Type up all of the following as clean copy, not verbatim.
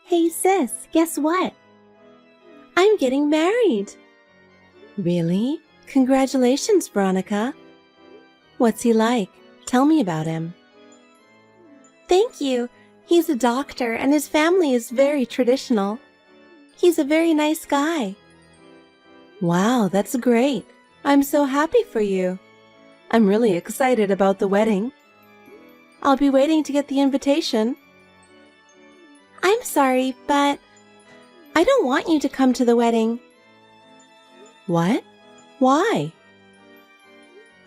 Hey sis, guess what? I'm getting married. Really? Congratulations, Veronica. What's he like? Tell me about him. Thank you. He's a doctor and his family is very traditional. He's a very nice guy. Wow, that's great. I'm so happy for you. I'm really excited about the wedding. I'll be waiting to get the invitation. I'm sorry, but I don't want you to come to the wedding. What? Why?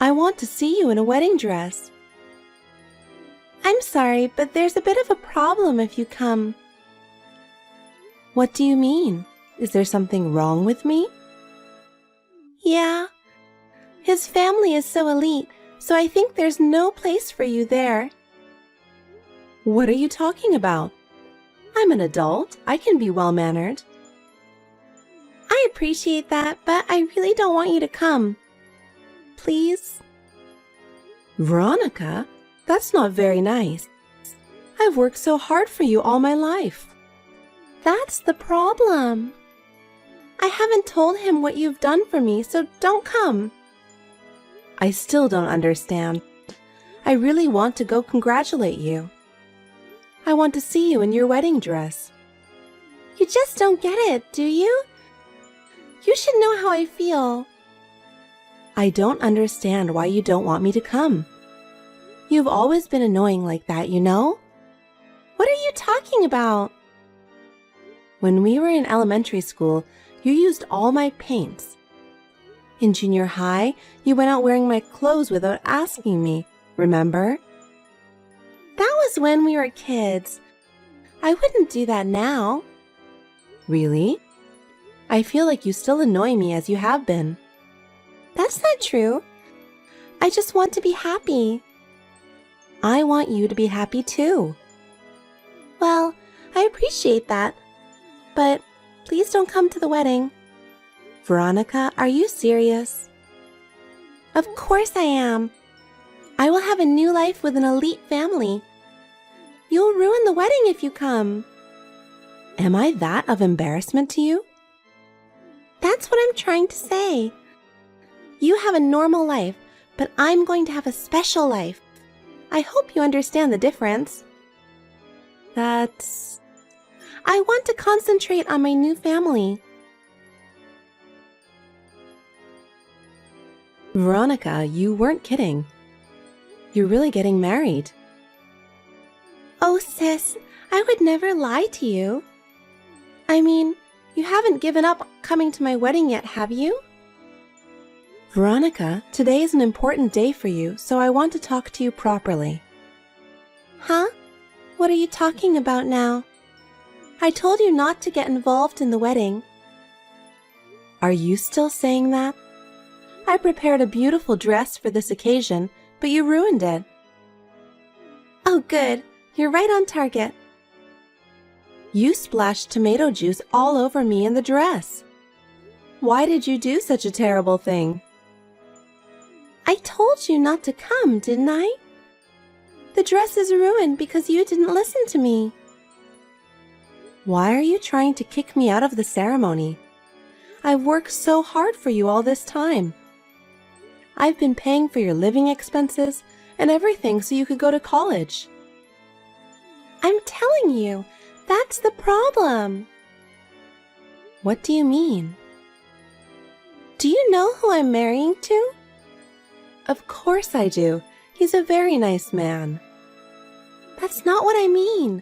I want to see you in a wedding dress. I'm sorry, but there's a bit of a problem if you come. What do you mean? Is there something wrong with me? Yeah. His family is so elite, so I think there's no place for you there. What are you talking about? I'm an adult. I can be well-mannered. I appreciate that, but I really don't want you to come. Please? Veronica, that's not very nice. I've worked so hard for you all my life. That's the problem. I haven't told him what you've done for me, so don't come. I still don't understand. I really want to go congratulate you. I want to see you in your wedding dress. You just don't get it, do you? You should know how I feel. I don't understand why you don't want me to come. You've always been annoying like that, you know? What are you talking about? When we were in elementary school, you used all my paints. In junior high, you went out wearing my clothes without asking me, remember? That was when we were kids. I wouldn't do that now. Really? I feel like you still annoy me as you have been. That's not true. I just want to be happy. I want you to be happy too. Well, I appreciate that, but please don't come to the wedding. Veronica, are you serious? Of course I am. I will have a new life with an elite family. You'll ruin the wedding if you come. Am I that of embarrassment to you? That's what I'm trying to say. You have a normal life, but I'm going to have a special life. I hope you understand the difference. I want to concentrate on my new family. Veronica, you weren't kidding. You're really getting married. Oh, sis, I would never lie to you. I mean, you haven't given up coming to my wedding yet, have you? Veronica, today is an important day for you, so I want to talk to you properly. Huh? What are you talking about now? I told you not to get involved in the wedding. Are you still saying that? I prepared a beautiful dress for this occasion, but you ruined it. Oh, good. You're right on target. You splashed tomato juice all over me in the dress. Why did you do such a terrible thing? I told you not to come, didn't I? The dress is ruined because you didn't listen to me. Why are you trying to kick me out of the ceremony? I've worked so hard for you all this time. I've been paying for your living expenses and everything so you could go to college. I'm telling you, that's the problem. What do you mean? Do you know who I'm marrying to? Of course I do. He's a very nice man. That's not what I mean.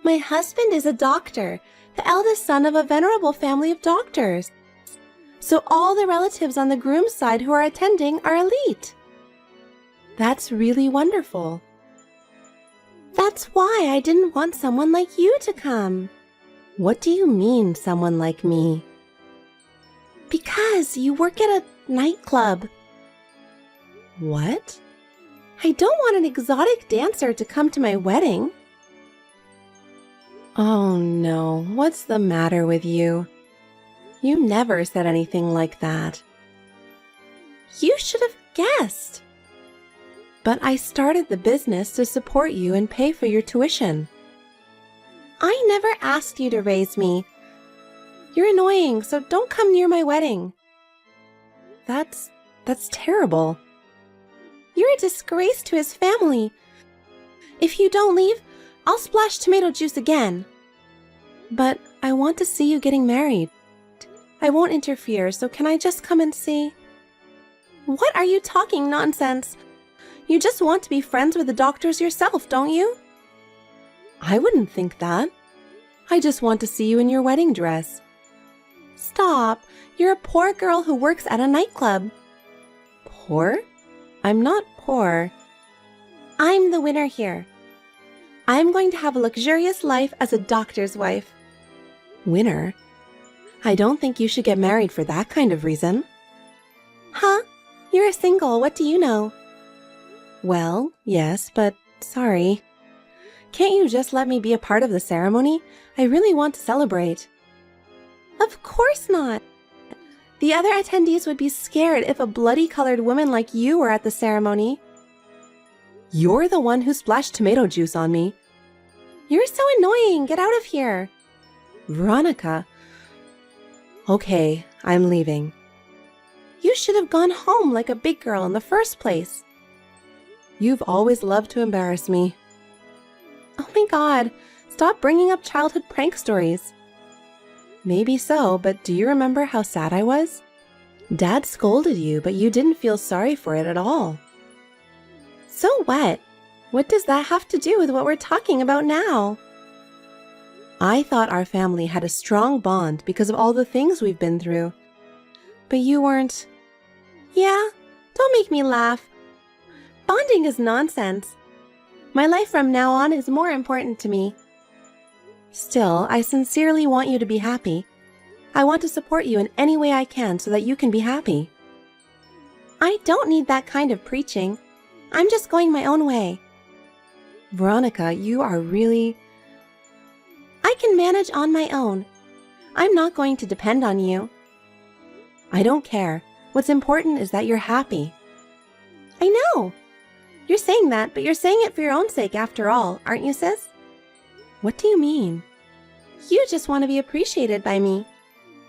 My husband is a doctor, the eldest son of a venerable family of doctors. So all the relatives on the groom's side who are attending are elite. That's really wonderful. That's why I didn't want someone like you to come. What do you mean, someone like me? Because you work at a nightclub. What? I don't want an exotic dancer to come to my wedding. Oh no, what's the matter with you? You never said anything like that. You should have guessed. But I started the business to support you and pay for your tuition. I never asked you to raise me. You're annoying, so don't come near my wedding. That's terrible. You're a disgrace to his family. If you don't leave, I'll splash tomato juice again. But I want to see you getting married. I won't interfere, so can I just come and see? What are you talking nonsense? You just want to be friends with the doctors yourself, don't you? I wouldn't think that. I just want to see you in your wedding dress. Stop. You're a poor girl who works at a nightclub. Poor? I'm not poor. I'm the winner here. I'm going to have a luxurious life as a doctor's wife. Winner? I don't think you should get married for that kind of reason. Huh? You're a single, what do you know? Well, yes, but sorry. Can't you just let me be a part of the ceremony? I really want to celebrate. Of course not. The other attendees would be scared if a bloody-colored woman like you were at the ceremony. You're the one who splashed tomato juice on me. You're so annoying. Get out of here. Veronica. Okay, I'm leaving. You should have gone home like a big girl in the first place. You've always loved to embarrass me. Oh my God, stop bringing up childhood prank stories. Maybe so, but do you remember how sad I was? Dad scolded you, but you didn't feel sorry for it at all. So what? What does that have to do with what we're talking about now? I thought our family had a strong bond because of all the things we've been through. But you weren't. Yeah, don't make me laugh. Bonding is nonsense. My life from now on is more important to me. Still, I sincerely want you to be happy. I want to support you in any way I can so that you can be happy. I don't need that kind of preaching. I'm just going my own way. Veronica, you are really... I can manage on my own. I'm not going to depend on you. I don't care. What's important is that you're happy. I know. You're saying that, but you're saying it for your own sake after all, aren't you, sis? What do you mean? You just want to be appreciated by me.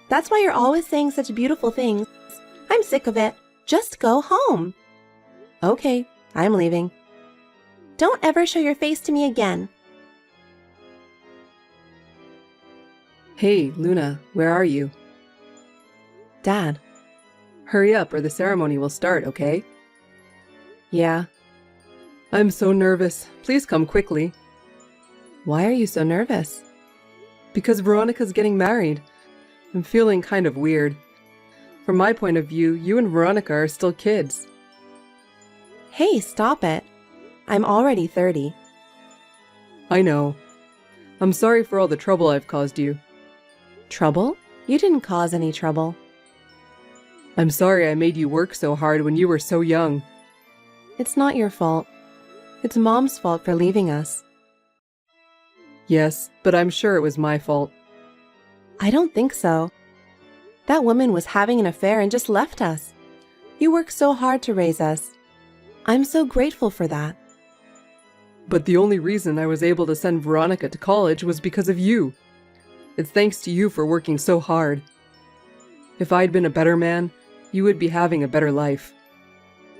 That's why you're always saying such beautiful things. I'm sick of it. Just go home. Okay, I'm leaving. Don't ever show your face to me again. Hey, Luna, where are you? Dad. Hurry up or the ceremony will start, okay? Yeah. I'm so nervous. Please come quickly. Why are you so nervous? Because Veronica's getting married. I'm feeling kind of weird. From my point of view, you and Veronica are still kids. Hey, stop it. I'm already 30. I know. I'm sorry for all the trouble I've caused you. Trouble? You didn't cause any trouble. I'm sorry I made you work so hard when you were so young. It's not your fault. It's Mom's fault for leaving us. Yes, but I'm sure it was my fault. I don't think so. That woman was having an affair and just left us. You worked so hard to raise us. I'm so grateful for that. But the only reason I was able to send Veronica to college was because of you. It's thanks to you for working so hard. If I'd been a better man, you would be having a better life.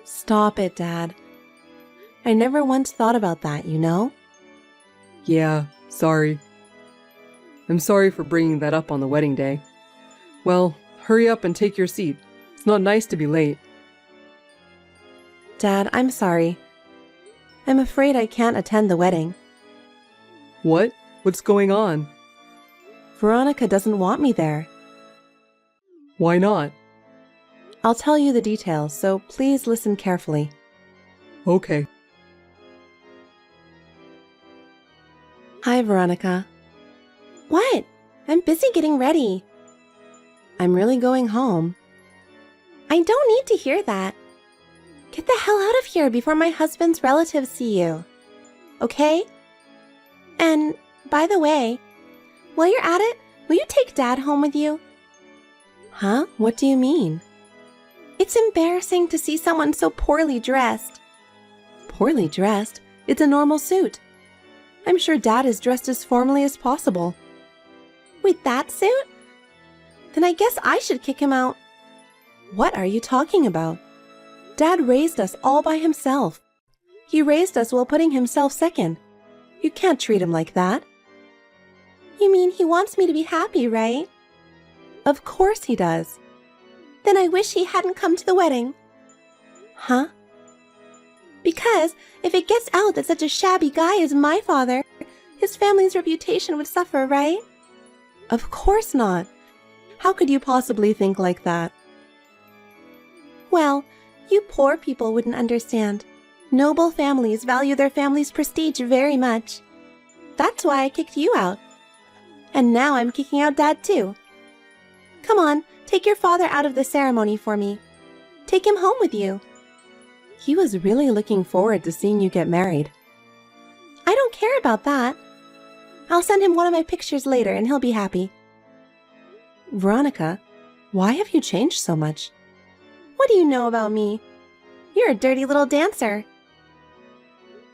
Stop it, Dad. I never once thought about that, you know? Yeah, sorry. I'm sorry for bringing that up on the wedding day. Well, hurry up and take your seat. It's not nice to be late. Dad, I'm sorry. I'm afraid I can't attend the wedding. What? What's going on? Veronica doesn't want me there. Why not? I'll tell you the details, so please listen carefully. Okay. Hi, Veronica. What? I'm busy getting ready. I'm really going home. I don't need to hear that. Get the hell out of here before my husband's relatives see you. Okay? And, by the way, while you're at it, will you take Dad home with you? Huh? What do you mean? It's embarrassing to see someone so poorly dressed. Poorly dressed? It's a normal suit. I'm sure Dad is dressed as formally as possible. With that suit? Then I guess I should kick him out. What are you talking about? Dad raised us all by himself. He raised us while putting himself second. You can't treat him like that. You mean he wants me to be happy, right? Of course he does. Then I wish he hadn't come to the wedding. Huh? Because if it gets out that such a shabby guy is my father, his family's reputation would suffer, right? Of course not. How could you possibly think like that? Well, you poor people wouldn't understand. Noble families value their family's prestige very much. That's why I kicked you out. And now I'm kicking out Dad too. Come on, take your father out of the ceremony for me. Take him home with you. He was really looking forward to seeing you get married. I don't care about that. I'll send him one of my pictures later and he'll be happy. Veronica, why have you changed so much? What do you know about me? You're a dirty little dancer.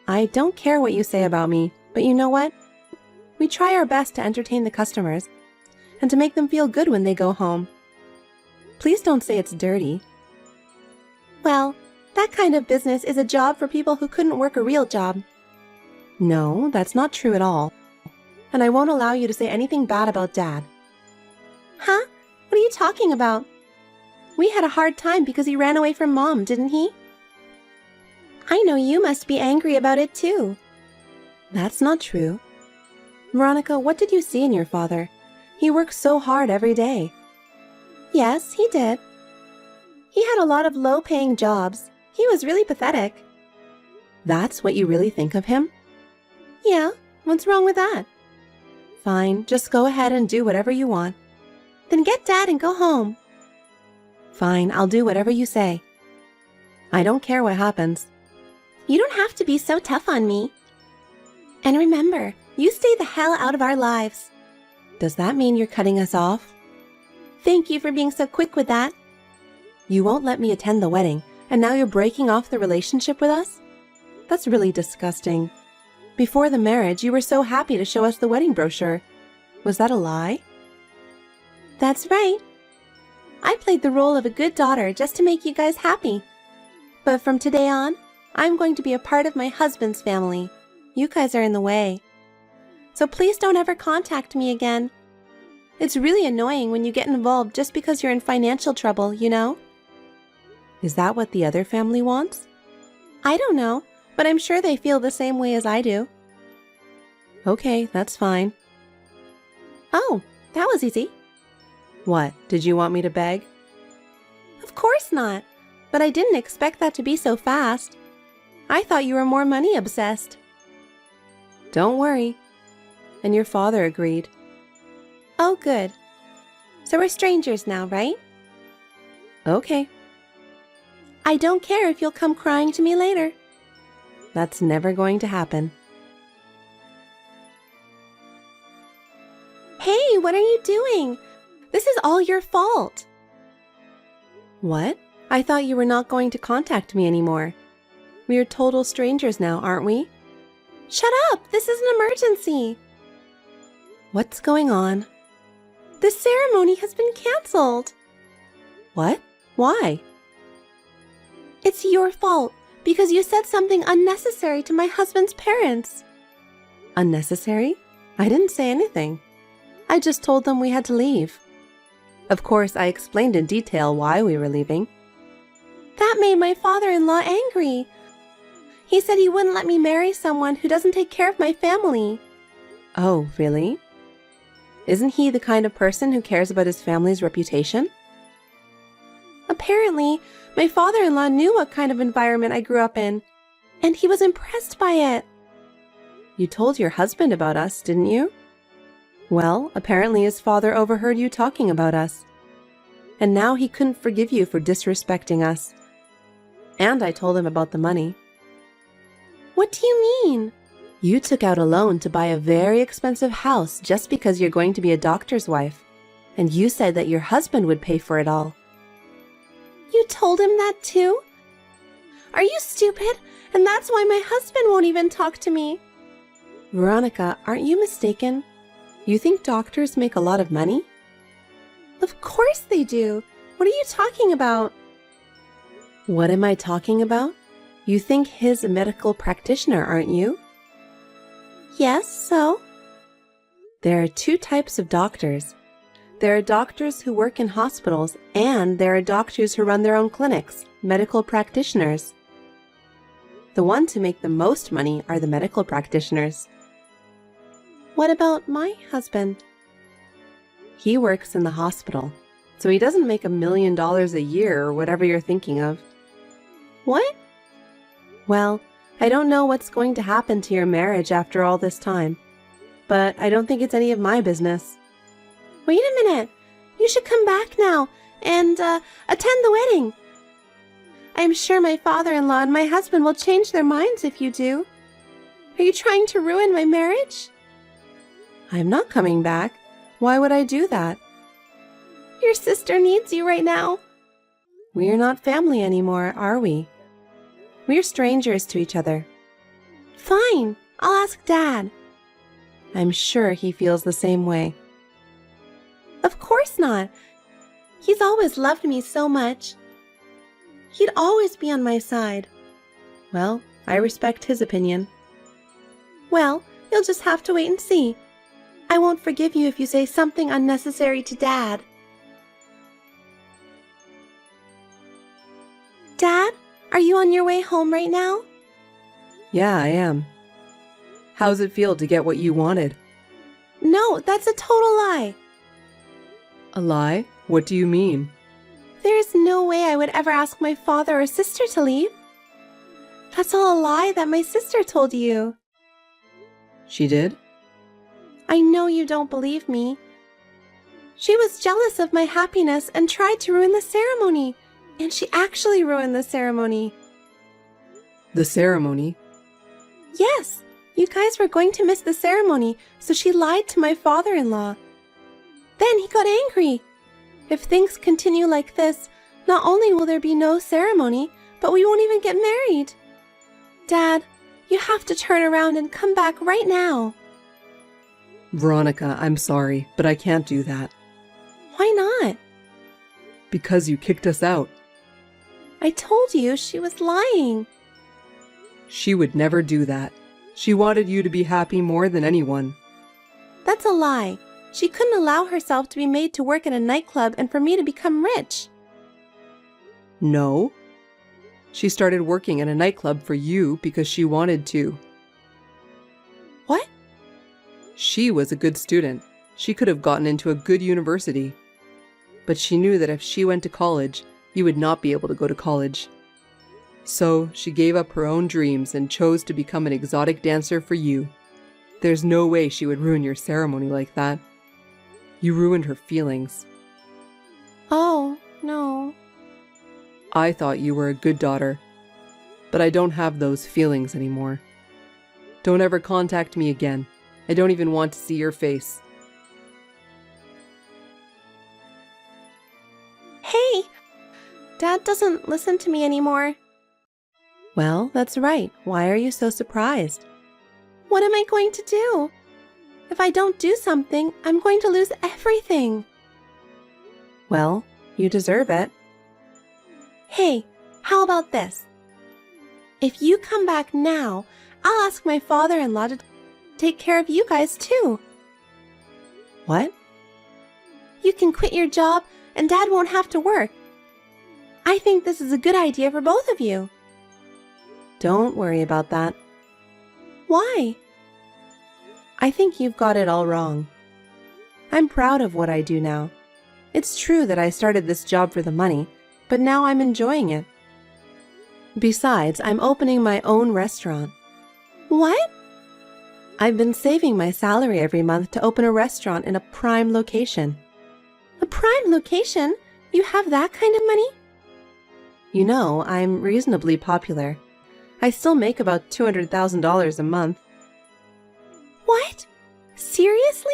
I don't care what you say about me, but you know what? We try our best to entertain the customers and to make them feel good when they go home. Please don't say it's dirty. Well, that kind of business is a job for people who couldn't work a real job. No, that's not true at all. And I won't allow you to say anything bad about Dad. Huh? What are you talking about? We had a hard time because he ran away from Mom, didn't he? I know you must be angry about it too. That's not true. Veronica, what did you see in your father? He works so hard every day. Yes, he did. He had a lot of low-paying jobs. He was really pathetic. That's what you really think of him? Yeah, what's wrong with that? Fine, just go ahead and do whatever you want. Then get Dad and go home. Fine, I'll do whatever you say. I don't care what happens. You don't have to be so tough on me. And remember, you stay the hell out of our lives. Does that mean you're cutting us off? Thank you for being so quick with that. You won't let me attend the wedding, and now you're breaking off the relationship with us? That's really disgusting. Before the marriage, you were so happy to show us the wedding brochure. Was that a lie? That's right. I played the role of a good daughter just to make you guys happy. But from today on, I'm going to be a part of my husband's family. You guys are in the way. So please don't ever contact me again. It's really annoying when you get involved just because you're in financial trouble, you know? Is that what the other family wants? I don't know, but I'm sure they feel the same way as I do. Okay, that's fine. Oh, that was easy. What, did you want me to beg? Of course not, but I didn't expect that to be so fast. I thought you were more money obsessed. Don't worry. And your father agreed. Oh, good. So we're strangers now, right? Okay. I don't care if you'll come crying to me later. That's never going to happen. Hey, what are you doing? This is all your fault. What? I thought you were not going to contact me anymore. We are total strangers now, aren't we? Shut up! This is an emergency! What's going on? The ceremony has been cancelled. What? Why? It's your fault, because you said something unnecessary to my husband's parents. Unnecessary? I didn't say anything. I just told them we had to leave. Of course, I explained in detail why we were leaving. That made my father-in-law angry. He said he wouldn't let me marry someone who doesn't take care of my family. Oh, really? Isn't he the kind of person who cares about his family's reputation? Apparently, my father-in-law knew what kind of environment I grew up in, and he was impressed by it. You told your husband about us, didn't you? Well, apparently his father overheard you talking about us. And now he couldn't forgive you for disrespecting us. And I told him about the money. What do you mean? You took out a loan to buy a very expensive house just because you're going to be a doctor's wife. And you said that your husband would pay for it all. You told him that too? Are you stupid? And that's why my husband won't even talk to me. Veronica, aren't you mistaken? You think doctors make a lot of money? Of course they do. What are you talking about? What am I talking about? You think he's a medical practitioner, aren't you? Yes, so? There are two types of doctors. There are doctors who work in hospitals, and there are doctors who run their own clinics, medical practitioners. The ones who make the most money are the medical practitioners. What about my husband? He works in the hospital, so he doesn't make $1 million a year or whatever you're thinking of. What? Well, I don't know what's going to happen to your marriage after all this time, but I don't think it's any of my business. Wait a minute. You should come back now and attend the wedding. I'm sure my father-in-law and my husband will change their minds if you do. Are you trying to ruin my marriage? I'm not coming back. Why would I do that? Your sister needs you right now. We're not family anymore, are we? We're strangers to each other. Fine, I'll ask Dad. I'm sure he feels the same way. Of course not. He's always loved me so much. He'd always be on my side. Well, I respect his opinion. Well, you'll just have to wait and see. I won't forgive you if you say something unnecessary to Dad. Dad, are you on your way home right now? Yeah, I am. How's it feel to get what you wanted? No, that's a total lie. A lie? What do you mean? There's no way I would ever ask my father or sister to leave. That's all a lie that my sister told you. She did? I know you don't believe me. She was jealous of my happiness and tried to ruin the ceremony. And she actually ruined the ceremony. The ceremony? Yes, you guys were going to miss the ceremony, so she lied to my father-in-law. Then he got angry. If things continue like this, not only will there be no ceremony, but we won't even get married. Dad, you have to turn around and come back right now. Veronica, I'm sorry, but I can't do that. Why not? Because you kicked us out. I told you she was lying. She would never do that. She wanted you to be happy more than anyone. That's a lie. She couldn't allow herself to be made to work in a nightclub and for me to become rich. No. She started working in a nightclub for you because she wanted to. What? She was a good student. She could have gotten into a good university. But she knew that if she went to college, you would not be able to go to college. So she gave up her own dreams and chose to become an exotic dancer for you. There's no way she would ruin your ceremony like that. You ruined her feelings. Oh, no. I thought you were a good daughter, but I don't have those feelings anymore. Don't ever contact me again. I don't even want to see your face. Hey! Dad doesn't listen to me anymore. Well, that's right. Why are you so surprised? What am I going to do? If I don't do something, I'm going to lose everything. Well, you deserve it. Hey, how about this? If you come back now, I'll ask my father-in-law to take care of you guys too. What? You can quit your job and Dad won't have to work. I think this is a good idea for both of you. Don't worry about that. Why? I think you've got it all wrong. I'm proud of what I do now. It's true that I started this job for the money, but now I'm enjoying it. Besides, I'm opening my own restaurant. What? I've been saving my salary every month to open a restaurant in a prime location. A prime location? You have that kind of money? You know, I'm reasonably popular. I still make about $200,000 a month. What? Seriously?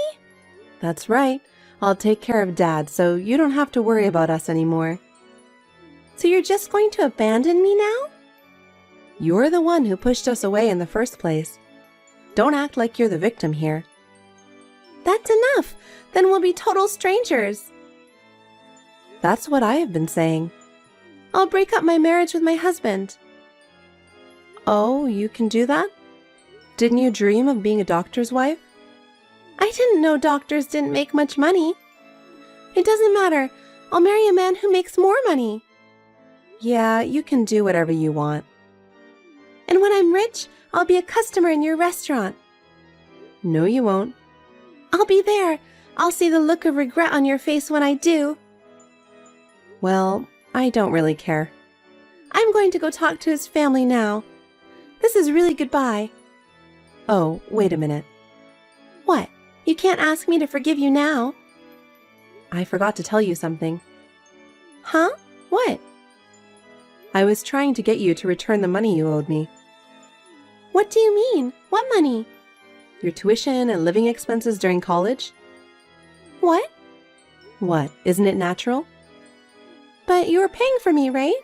That's right. I'll take care of Dad, so you don't have to worry about us anymore. So you're just going to abandon me now? You're the one who pushed us away in the first place. Don't act like you're the victim here. That's enough. Then we'll be total strangers. That's what I have been saying. I'll break up my marriage with my husband. Oh, you can do that? Didn't you dream of being a doctor's wife? I didn't know doctors didn't make much money. It doesn't matter. I'll marry a man who makes more money. Yeah, you can do whatever you want. And when I'm rich, I'll be a customer in your restaurant. No, you won't. I'll be there. I'll see the look of regret on your face when I do. Well, I don't really care. I'm going to go talk to his family now. This is really goodbye. Oh, wait a minute. What? You can't ask me to forgive you now. I forgot to tell you something. Huh? What? I was trying to get you to return the money you owed me. What do you mean? What money? Your tuition and living expenses during college? What? What? Isn't it natural? But you were paying for me, right?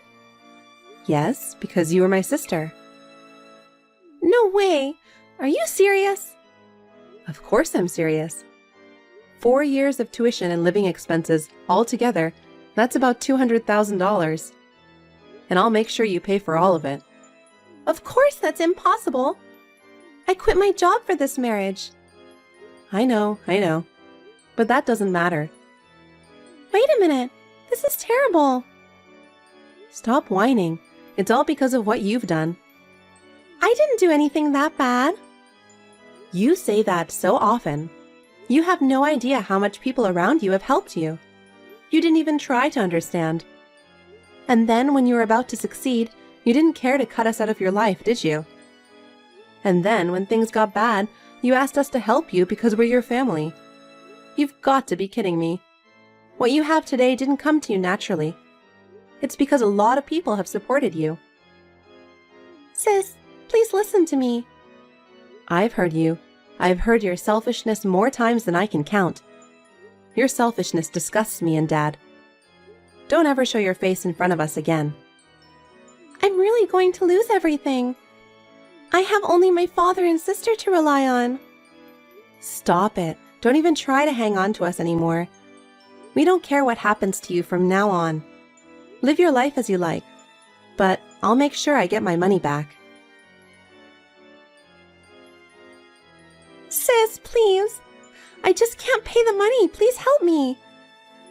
Yes, because you were my sister. No way! Are you serious? Of course I'm serious. 4 years of tuition and living expenses all together, that's about $200,000. And I'll make sure you pay for all of it. Of course that's impossible. I quit my job for this marriage. I know. But that doesn't matter. Wait a minute. This is terrible. Stop whining. It's all because of what you've done. I didn't do anything that bad. You say that so often. You have no idea how much people around you have helped you. You didn't even try to understand. And then when you were about to succeed, you didn't care to cut us out of your life, did you? And then when things got bad, you asked us to help you because we're your family. You've got to be kidding me. What you have today didn't come to you naturally. It's because a lot of people have supported you. Sis, please listen to me. I've heard you. I've heard your selfishness more times than I can count. Your selfishness disgusts me and Dad. Don't ever show your face in front of us again. I'm really going to lose everything. I have only my father and sister to rely on. Stop it. Don't even try to hang on to us anymore. We don't care what happens to you from now on. Live your life as you like. But I'll make sure I get my money back. Sis, please. I just can't pay the money. Please help me.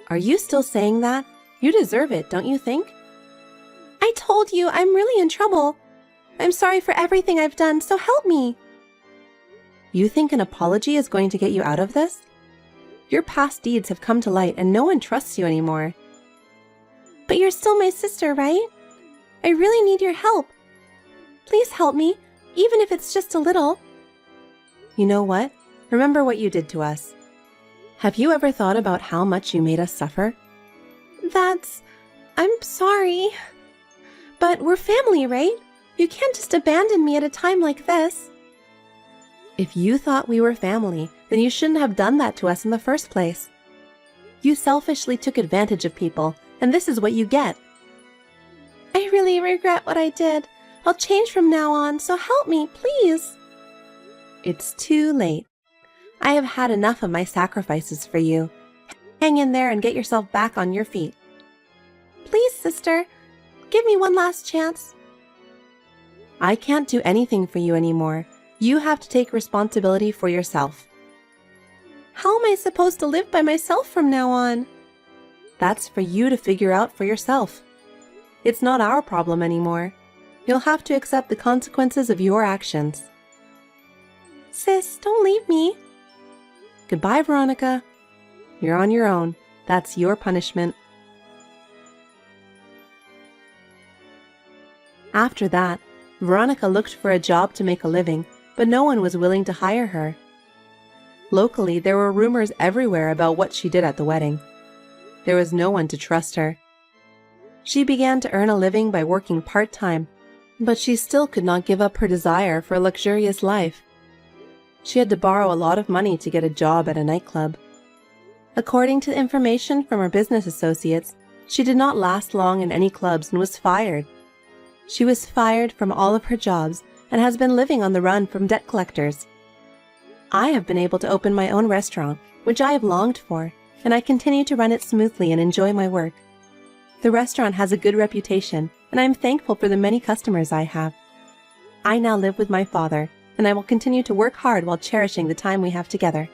Are you still saying that? You deserve it, don't you think? I told you I'm really in trouble. I'm sorry for everything I've done, so help me. You think an apology is going to get you out of this? Your past deeds have come to light and no one trusts you anymore. But you're still my sister, right? I really need your help. Please help me, even if it's just a little. You know what? Remember what you did to us. Have you ever thought about how much you made us suffer? I'm sorry. But we're family, right? You can't just abandon me at a time like this. If you thought we were family, then you shouldn't have done that to us in the first place. You selfishly took advantage of people, and this is what you get. I really regret what I did. I'll change from now on, so help me, please. It's too late. I have had enough of my sacrifices for you. Hang in there and get yourself back on your feet. Please, sister, give me one last chance. I can't do anything for you anymore. You have to take responsibility for yourself. How am I supposed to live by myself from now on? That's for you to figure out for yourself. It's not our problem anymore. You'll have to accept the consequences of your actions. Sis, don't leave me. Goodbye, Veronica. You're on your own. That's your punishment. After that, Veronica looked for a job to make a living, but no one was willing to hire her. Locally, there were rumors everywhere about what she did at the wedding. There was no one to trust her. She began to earn a living by working part-time, but she still could not give up her desire for a luxurious life. She had to borrow a lot of money to get a job at a nightclub. According to information from her business associates, she did not last long in any clubs and was fired. She was fired from all of her jobs and has been living on the run from debt collectors. I have been able to open my own restaurant, which I have longed for, and I continue to run it smoothly and enjoy my work. The restaurant has a good reputation, and I am thankful for the many customers I have. I now live with my father, and I will continue to work hard while cherishing the time we have together.